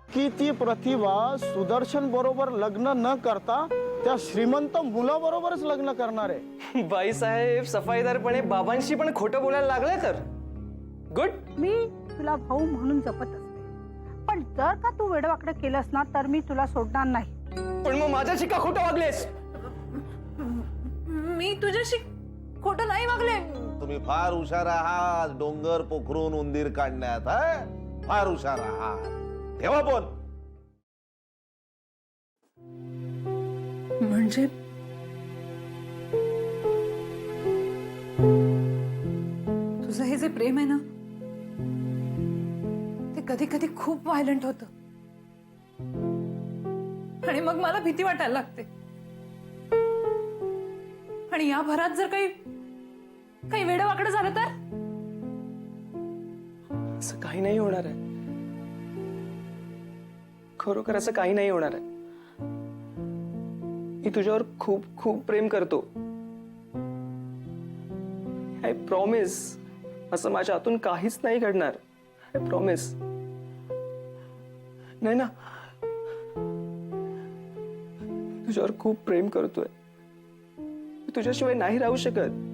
की ती प्रतिभा सुदर्शन बरोबर लग्न न करता त्या श्रीमंत मुलाबरोबरच लग्न करणार आहे। बाई साहेब सफाईदारपणे बाबांशी पण खोटं बोलायला लागले तर गुड। मी तुला भाऊ म्हणून जपत असते, पण जर का तू वेडवाकडं केलंस ना तर मी तुला सोडणार नाही। पण मग माझ्याशी का खोटं वागलेस? मी तुझ्याशी खोटं नाही वागले। तुम्ही फार हुशार आहात डोंगर पोखरून उंदीर काढण्यात, फार हुशार आहात। ठेवा बोल। म्हणजे तुझं हे जे प्रेम आहे ना ते कधी कधी खूप व्हायलंट होतं आणि मग मला भीती वाटायला लागते। आणि या भरात जर काही वेडवाकडं झालं तर? असं काही नाही होणार आहे, खरोखर असं काही नाही होणार आहे। मी तुझ्यावर खूप खूप प्रेम करतो, आय प्रॉमिस। असं माझ्या हातून काहीच नाही घडणार, आय प्रॉमिस। नाही ना, तुझ्यावर खूप प्रेम करतोय, मी तुझ्याशिवाय नाही राहू शकत।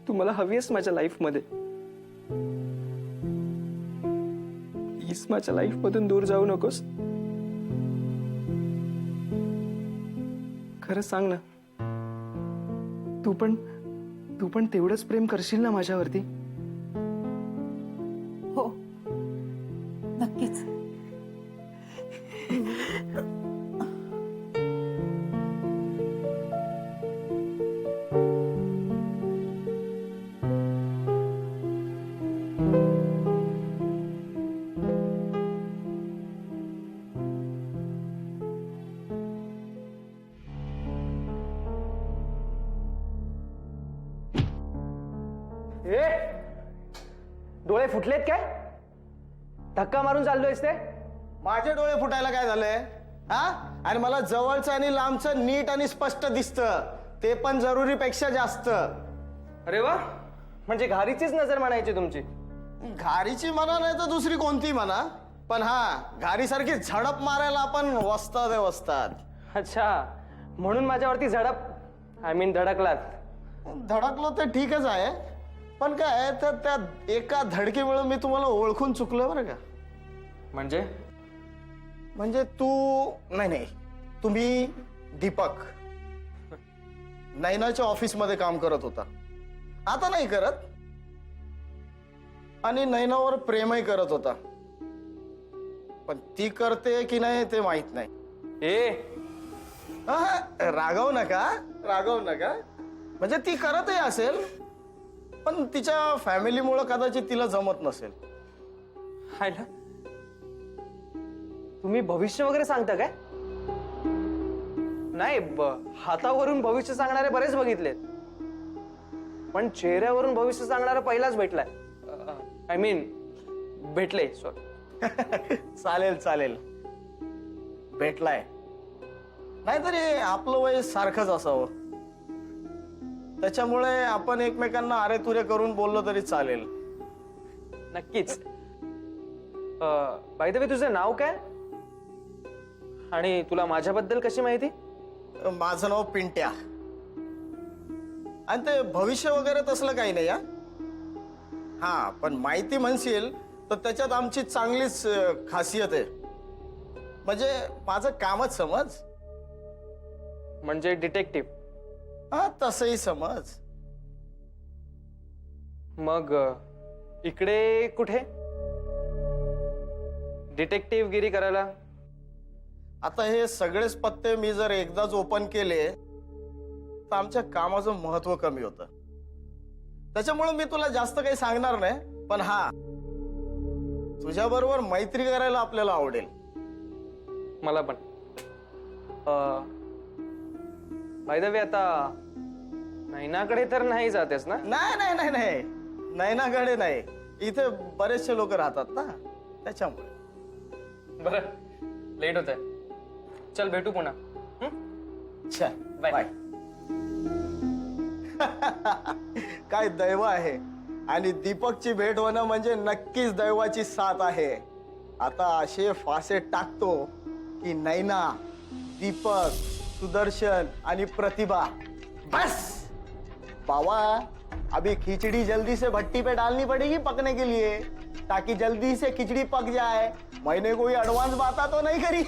तू मला हवी आहेस माझ्या लाईफ मध्ये, प्लीज माझ्या लाईफ मधून दूर जाऊ नकोस। खरं सांग ना, तू पण तेवढंच प्रेम करशील ना माझ्यावरती? हो नक्कीच। डोळे फुटलेत काय? धक्का मारून चाललोयस ते? माझे डोळे फुटायला काय झालंय? हा, आणि मला जवळचं आणि लांबचं नीट आणि स्पष्ट दिसतं, ते पण जरुरीपेक्षा जास्त। अरे वा, म्हणजे घारीचीच नजर म्हणायची तुमची? घारीची म्हणा नाही तर दुसरी कोणती म्हणा, पण हा, घारीसारखी झडप मारायला आपण वस्ताद आहे, वस्ताद। अच्छा, म्हणून माझ्यावरती झडप, आय मीन धडकलात? धडकलो ते ठीकच आहे, पण काय तर त्या एका धडकीमुळे मी तुम्हाला ओळखून चुकलो बरं का। म्हणजे तू नाही, तुम्ही दीपक नैनाच्या ऑफिसमध्ये काम करत होता, आता नाही करत, आणि नैनावर प्रेमही करत होता। पण ती करते की नाही ते माहित नाही. रागव नका म्हणजे ती करतही असेल, पण तिच्या फॅमिलीमुळे कदाचित तिला जमत नसेल. हाय ना, तुम्ही भविष्य वगैरे सांगता काय? नाही, हातावरून भविष्य सांगणारे बरेच बघितलेत, पण चेहऱ्यावरून भविष्य सांगणारा पहिलाच भेटलाय. आय मीन भेटले. सॉरी. चालेल भेटलाय. नाहीतरी आपलं वय सारखंच असावं, त्याच्यामुळे आपण एकमेकांना अरे तुरे करून बोललो तरी चालेल. नक्कीच. बाय द वे, तुझं नाव काय आणि तुला माझ्याबद्दल कशी माहिती? माझं नाव पिंट्या. आणि ते भविष्य वगैरे तसलं काही नाही. हा पण माहिती म्हणशील तर त्याच्यात आमची चांगलीच खासियत आहे. म्हणजे माझं कामच समज. म्हणजे डिटेक्टिव्ह? हा तसंही समज. मग इकडे कुठे डिटेक्टिव्ह गिरी करायला? आता हे सगळेच पत्ते मी जर एकदाच ओपन केले तर आमच्या कामाचं महत्व कमी होतं. त्याच्यामुळे मी तुला जास्त काही सांगणार नाही, पण हा तुझ्याबरोबर मैत्री करायला आपल्याला आवडेल. मला पण. बाय द वे, आता नैनाकडे तर नाही जातेस ना? नाही नैनाकडे नाही. इथे बरेचसे लोक राहतात ना, त्याच्यामुळे. बरं, लेट होत आहे. चल भेटू पुन्हा. चल बाय. बाय. काय दैव आहे. आणि दीपकची भेट होणं म्हणजे नक्कीच दैवाची साथ आहे. आता असे फासे टाकतो की नैना, दीपक, सुदर्शन आणि प्रतिभा, बस बाबा अभी खिचड़ी जल्दी से भट्टी पे डालनी पड़ेगी पकने के लिए, ताकि जल्दी से खिचड़ी पक जाए. मैंने कोई एडवांस बात तो नहीं करी.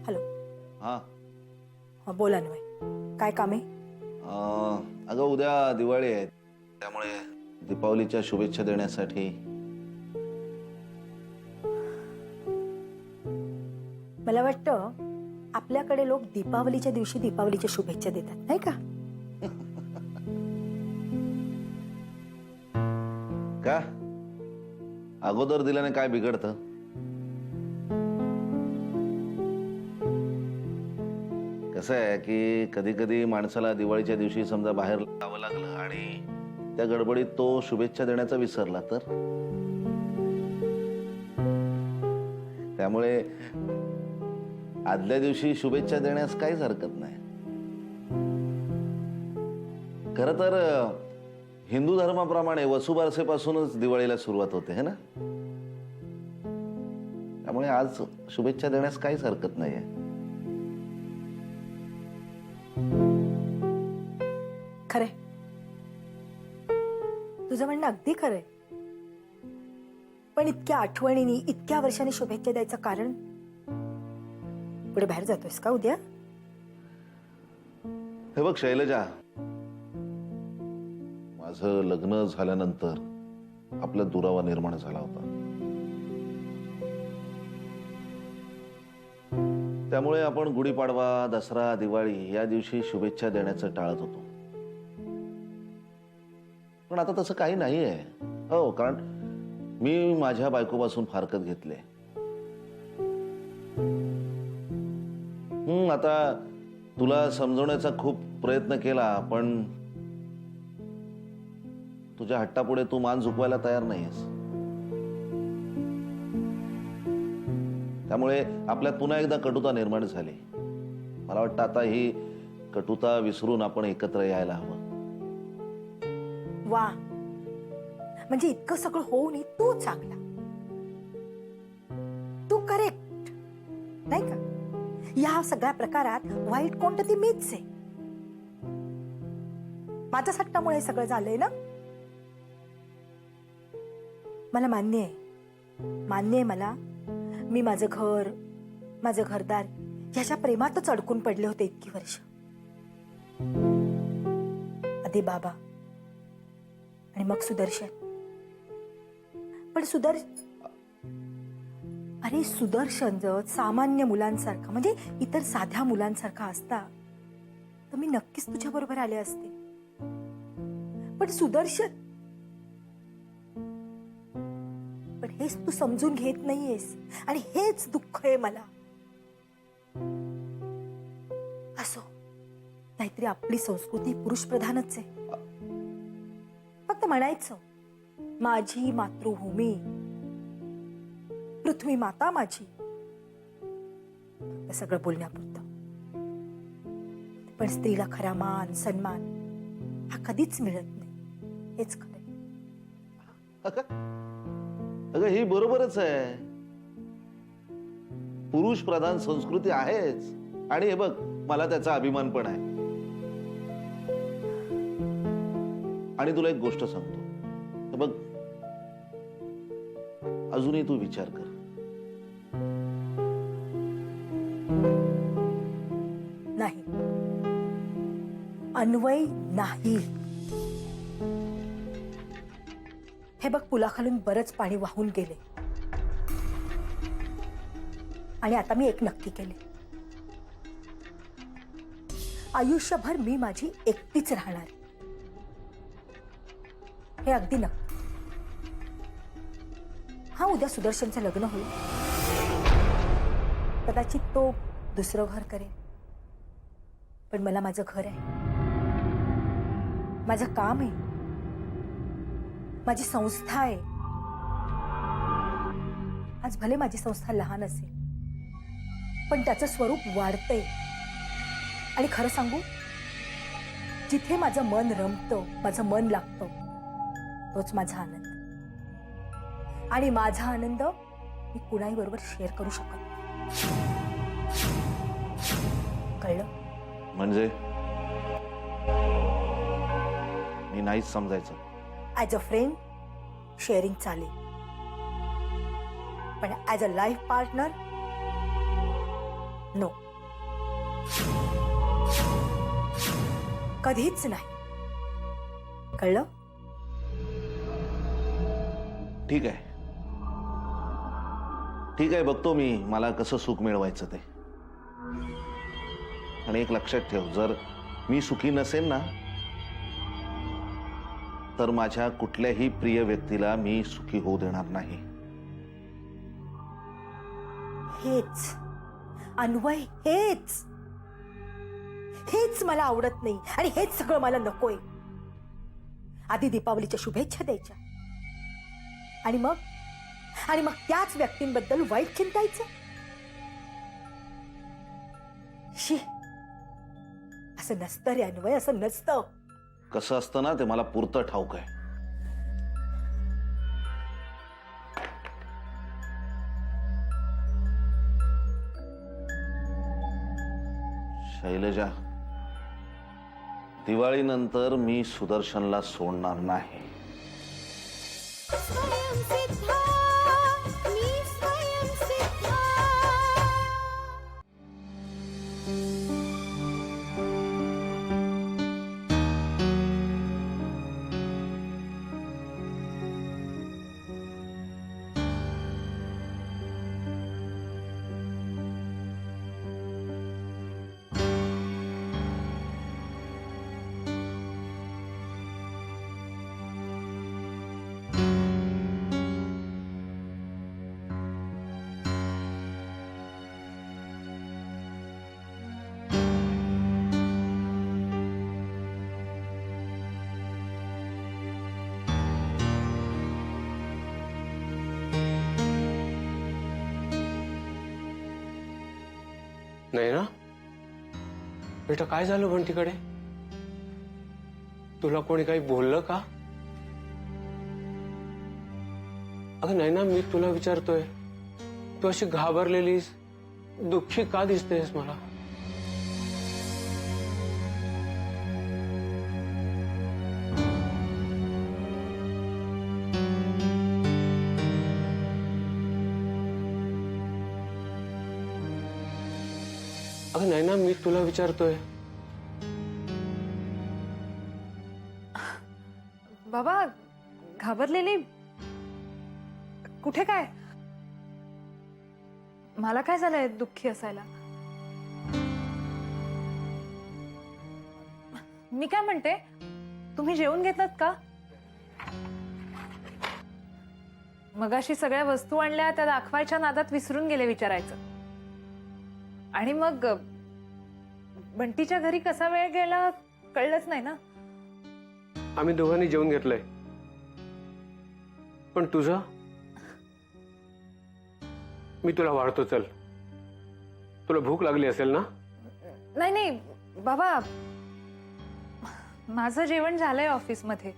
हॅलो. हा. हा, बोला ना. काय काम आहे? अगं उद्या दिवाळी आहे, त्यामुळे दीपावलीच्या शुभेच्छा देण्यासाठी. मला वाटतं आपल्याकडे लोक दीपावलीच्या दिवशी दीपावलीच्या शुभेच्छा देतात, नाही का? का अगोदर दिल्याने काय बिघडतं? कसं आहे की कधी कधी माणसाला दिवाळीच्या दिवशी समजा बाहेर जावं लागलं आणि त्या गडबडीत तो शुभेच्छा देण्याचा विसरला तर, त्यामुळे आदल्या दिवशी शुभेच्छा देण्यास काहीच हरकत नाही. खरं तर हिंदू धर्माप्रमाणे वसुबारसेपासूनच दिवाळीला सुरुवात होते है ना, त्यामुळे आज शुभेच्छा देण्यास काहीच हरकत नाहीये. खरंय, तुझं म्हणणं अगदी खरंय. पण इतक्या आठवणींनी इतक्या वर्षांनी शुभेच्छा द्यायचं कारण? पुढे बाहेर जातोयस का उद्या? हे बघ शैलजा, माझं लग्न झाल्यानंतर आपला दुरावा निर्माण झाला होता. त्यामुळे आपण गुढीपाडवा, दसरा, दिवाळी या दिवशी शुभेच्छा देण्याचं टाळत होतो. पण आता तसं काही नाहीये. हो, कारण मी माझ्या बायकोपासून फारकत घेतले. आता तुला समजवण्याचा खूप प्रयत्न केला, पण तुझ्या हट्टापुढे तू मान झुकवायला तयार नाहीयेस. त्यामुळे आपल्यात पुन्हा एकदा कटुता निर्माण झाली. मला वाटतं आता ही कटुता विसरून आपण एकत्र यायला हवं. वा, म्हणजे इतकं सगळं होऊनही तू चांगला, तू करेक्ट नाही का? या सगळ्या प्रकारात वाईट कोणतं ती मीच आहे. माझ्या सट्टामुळे सगळं झालंय ना. मला मान्य आहे मला. मी माझं घर, माझं घरदार ह्याच्या प्रेमातच अडकून पडले होते इतकी वर्ष. आधी बाबा आणि मग सुदर्शन. पण सुदर्शन जर सामान्य मुलांसारखा म्हणजे इतर साध्या मुलांसारखा असता तर मी नक्कीच तुझ्या बरोबर आले असते. पण हेच तू समजून घेत नाहीयेस आणि हेच दुःख आहे मला. असो, नाहीतरी आपली संस्कृती पुरुष प्रधानच आहे. फक्त म्हणायचं माझी मातृभूमी, पृथ्वी माता माझी, हे सगळं बोलण्यापुरतं. पण स्त्रीला खरा मान सन्मान हा कधीच मिळत नाही. हेच खरं. अगं ही बरोबरच आहे. पुरुष प्रधान संस्कृती आहेच आणि हे बघ मला त्याचा अभिमान पण आहे. आणि तुला एक गोष्ट सांगतो, हे बघ अजूनही तू विचार कर. नाही, अन्वय नाही. हे बघ, पुलाखालून बरंच पाणी वाहून गेले आणि आता मी एक नक्की केले. आयुष्यभर मी माझी एकटीच राहणार, हे अगदी नक्की. हा, उद्या सुदर्शनचं लग्न होईल. कदाचित तो दुसरं घर करेल, पण मला माझं घर आहे, माझं काम आहे, माझी संस्था आहे. आज भले माझी संस्था लहान असेल पण त्याचं स्वरूप वाढतंय. आणि खरं सांगू, जिथे माझं मन रमतं, माझं मन लागतं, तोच माझा आनंद. आणि माझा आनंद मी कुणाही बरोबर शेअर करू शकत नाही. कळलं? म्हणजे मी नाहीच समजायचं. ॲज अ फ्रेंड शेअरिंग चालेल, पण as a life partner no, कधीच नाही. कळलं? ठीक आहे, ठीक आहे, बघतो मी मला कसं सुख मिळवायचं ते. आणि एक लक्षात ठेव, जर मी सुखी नसेन ना तर माझ्या कुठल्याही प्रिय व्यक्तीला मी सुखी होऊ देणार नाही. हेच अन्वय, हेच मला आवडत नाही आणि हेच सगळं मला नकोय. आधी दीपावलीच्या शुभेच्छा द्यायच्या आणि मग त्याच व्यक्तींबद्दल वाईट चिंतायचं. शी, असं नसतं रे अन्वय, असं नसतं. कसं असतं ना ते मला पुरतं ठाऊक आहे. शैलजा, दिवाळीनंतर मी सुदर्शनला सोडणार नाही. नाही ना बेटा, काय झालं बंटीकडे? तुला कोणी काही बोललं का? अगं नाही ना, मी तुला विचारतोय, तू अशी घाबरलेलीस, दुःखी का दिसतेस मला? अगं नाही ना, मी तुला विचारतोय. बाबा घाबरलेली कुठे काय? मला काय झालंय दुःखी असायला? मी काय म्हणते, तुम्ही जेवून घेतलात का? मगाशी सगळ्या वस्तू आणल्या त्या दाखवायच्या नादात विसरून गेले विचारायचं. आणि मग बंटीच्या घरी कसा वेळ गेला कळलंच नाही ना. आम्ही दोघांनी जेवून घेतलंय, पण तुझं? मी तुला वाढतो, चल. तुला भूक लागली असेल ना? नाही नाही बाबा, माझं जेवण झालंय ऑफिसमध्ये,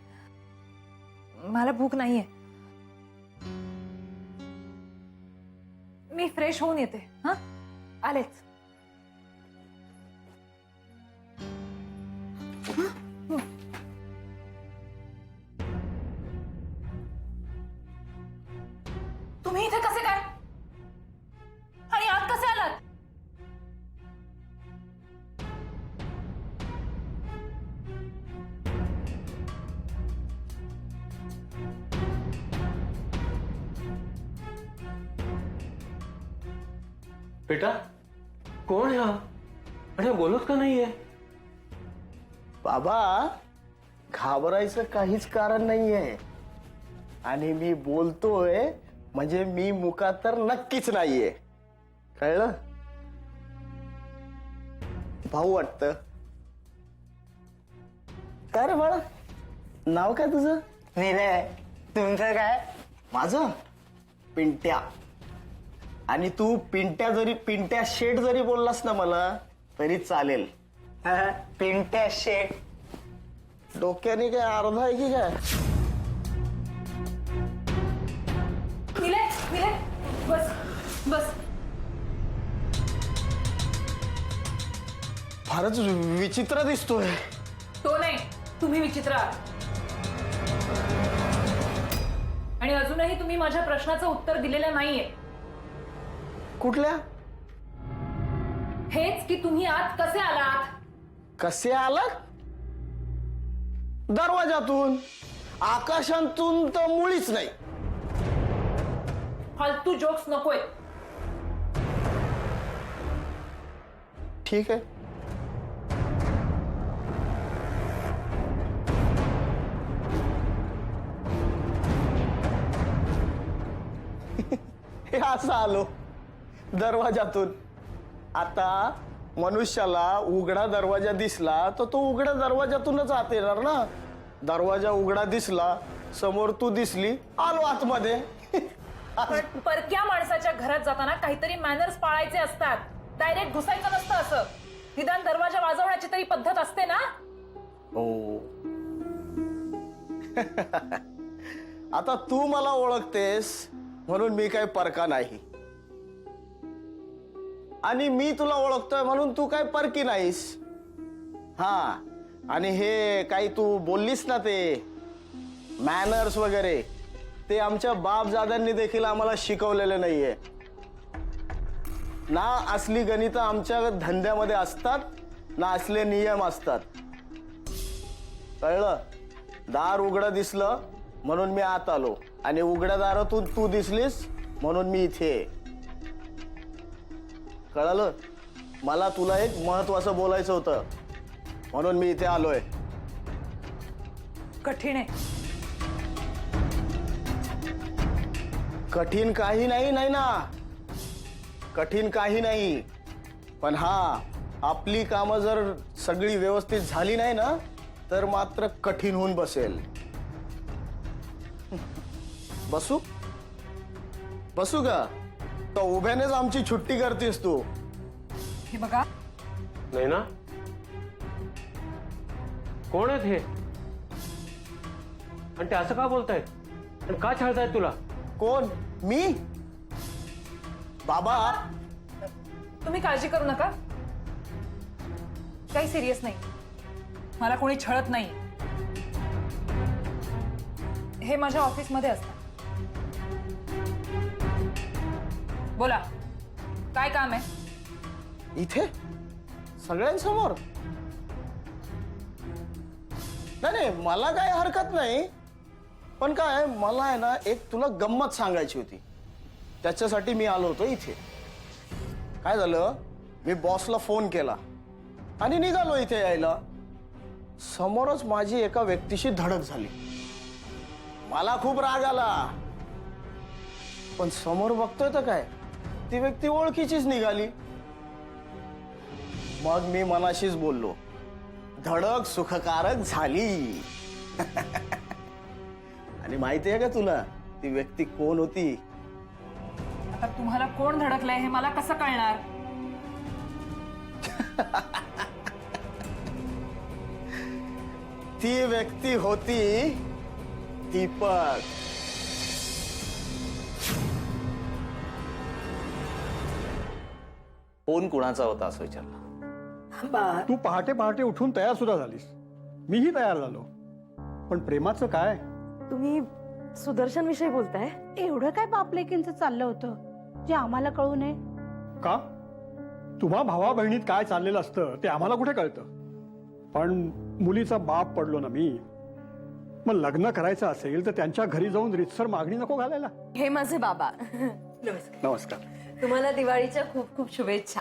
मला भूक नाहीये. मी फ्रेश होऊन येते. हा, आलेच. तुम्ही इथे कसे काय आणि आत कसे आलात? बेटा कोण आहे हा? आणि बोलत का नाहीये? बाबा घाबरायचं काहीच कारण नाहीये. आणि मी बोलतोय म्हणजे मी मुका तर नक्कीच नाहीये. कळलं? भाऊ वाटतं. काय रे बाळा, नाव काय तुझं? विनय. तुमचं काय? माझं पिंट्या. आणि तू पिंट्या शेठ जरी बोललास ना मला तरी चालेल. पिंट्या शेठ. डोक्याने काय अर्धा आहे की काय? निलय, निलय, बस बस. फारच विचित्र दिसतोय. तो नाही, तुम्ही विचित्र आहात. आणि अजूनही तुम्ही माझ्या प्रश्नाचं उत्तर दिलेलं नाहीये. कुठल्या? हेच की तुम्ही आत कसे आलात? कसे आला? दरवाजातून. आकाशातून तर मुळीच नाही. फालतू जोक्स नकोय. ठीक आहे. हे असं आलो दरवाजातून. आता मनुष्याला उघडा दरवाजा दिसला तर तो उघड्या दरवाजातूनच आत येणार ना. दरवाजा उघडा दिसला, समोर तू दिसली, आलो आतमध्ये. पण परक्या माणसाच्या घरात जाताना काहीतरी मॅनर्स पाळायचे असतात. डायरेक्ट घुसायचं नसतं. असं निदान दरवाजा वाजवण्याची तरी पद्धत असते ना. हो. आता तू मला ओळखतेस म्हणून मी काही परका नाही, आणि मी तुला ओळखतोय म्हणून तू काय परकी नाहीस. हा, आणि हे काही तू बोललीस ना ते मॅनर्स वगैरे, ते आमच्या बापजाद्यांनी देखील आम्हाला शिकवलेले नाहीये ना. असली गणितं आमच्या धंद्यामध्ये असतात ना, असले नियम असतात. कळलं? दार उघडं दिसलं म्हणून मी आत आलो, आणि उघड्या दारातून तू दिसलीस म्हणून मी इथे. कळलं? मला तुला एक महत्वाचं बोलायचं होतं म्हणून मी इथे आलोय. कठीण आहे. कठीण काही नाही ना, कठीण काही नाही. पण हा, आपली कामं जर सगळी व्यवस्थित झाली नाही ना तर मात्र कठीण होऊन बसेल. बसू बसू का? तर उभ्यानेच आमची छुट्टी करतेस तू. हे बघा, नैना कोण आहेत हे आणि ते असं का बोलतायत आणि का छळतायत तुला? कोण? मी? बाबा, तुम्ही काळजी करू नका, काही सिरियस नाही, मला कोणी छळत नाही. हे माझ्या ऑफिसमध्ये असतात. बोला, काय काम आहे? इथे सगळ्यांसमोर? नाही नाही, मला काय हरकत नाही, पण काय मला आहे ना एक तुला गंमत सांगायची होती, त्याच्यासाठी मी आलो होतो इथे. काय झालं, मी बॉसला फोन केला आणि निघालो इथे यायला. समोरच माझी एका व्यक्तीशी धडक झाली. मला खूप राग आला, पण समोर बघतोय तर काय, ती व्यक्ती ओळखीचीच निघाली. मग मी मनाशीच बोललो, धडक सुखकारक झाली. आणि माहिती आहे का तुला ती व्यक्ती कोण होती? आता तुम्हाला कोण धडकलंय हे मला कसं कळणार? ती व्यक्ती होती दीपक. फोन कुणाचा होता असं विचारला. तू पहाटे पहाटे उठून तयार सुद्धा झालीस, मीही तयार झालो. पण प्रेमाचं काय? तुम्ही सुदर्शन विषयी बोलताय? एवढं काय बापलेकींचं चाललं होतं जे आम्हाला कळू नये? का? तुम्हा भावा बहिणीत काय चाललेलं असतं ते आम्हाला कुठे कळतं? पण मुलीचा बाप पडलो ना मी. मग लग्न करायचं असेल तर त्यांच्या घरी जाऊन रीतसर मागणी नको घालायला. हे माझे बाबा. नमस्कार. तुम्हाला दिवाळीच्या खूप खूप शुभेच्छा.